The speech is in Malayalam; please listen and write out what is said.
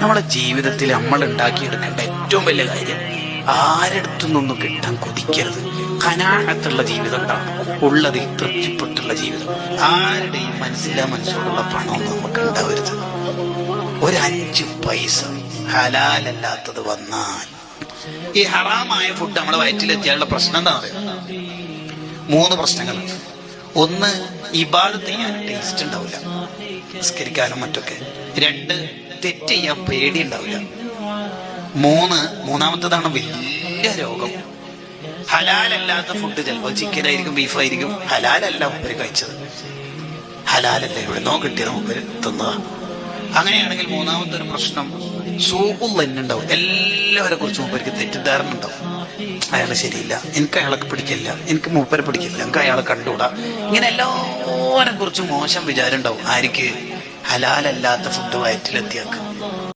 നമ്മുടെ ജീവിതത്തിൽ നമ്മൾ ഉണ്ടാക്കിയെടുക്കേണ്ട ഏറ്റവും വലിയ കാര്യം ആരെടുത്തുനിന്നൊന്നും കിട്ടാൻ കൊതിക്കരുത്. ഖനാഅത്തുള്ള ജീവിതം ഉണ്ടാവണം, ഉള്ളതിൽ തൃപ്തിപ്പെട്ടുള്ള ജീവിതം. ആരുടെയും മനസ്സോടുള്ള പണമൊന്നും നമുക്ക് ഉണ്ടാവരുത്. ഒരു 5 പൈസ ഹലാലല്ലാത്തത് വന്നാൽ, ഈ ഹറാമായ ഫുഡ് നമ്മളെ വയറ്റിലെത്തിയാലുള്ള പ്രശ്നം എന്താ പറയുക? 3 പ്രശ്നങ്ങളുണ്ട്. ഒന്ന്, ഇബാദത്ത് ചെയ്യാൻ ടേസ്റ്റ് ഉണ്ടാവില്ല, നിസ്കരിക്കാനും മറ്റൊക്കെ. 2, തെറ്റ് ചെയ്യാൻ പേടി ഉണ്ടാവില്ല. 3, മൂന്നാമത്തതാണ് വലിയ രോഗം. ഹലാലല്ലാത്ത ഫുഡ്, ചിലപ്പോൾ ചിക്കൻ ആയിരിക്കും, ബീഫായിരിക്കും, ഹലാലല്ല മുപ്പര് കഴിച്ചത്, ഹലാലല്ല എവിടെന്നോ കിട്ടിയത് മുപ്പര് തിന്നതാ. അങ്ങനെയാണെങ്കിൽ മൂന്നാമത്തെ ഒരു പ്രശ്നം സൂഖുൽ തന്നെ ഉണ്ടാവും. എല്ലാവരെ കുറിച്ച് മൂപ്പർക്ക് തെറ്റിദ്ധാരണ ഉണ്ടാവും. അയാള് ശരിയില്ല, എനിക്ക് അയാളെ പിടിക്കില്ല, എനിക്ക് മൂപ്പരെ പിടിക്കില്ല, എനിക്ക് അയാളെ കണ്ടുകൂടാ. ഇങ്ങനെ എല്ലാവരെ കുറിച്ച് മോശം വിചാരം ഉണ്ടാവും. ആർക്ക്? ഹലാലല്ലാത്ത ഫുഡ് വയറ്റിലെത്തിയാക്ക്.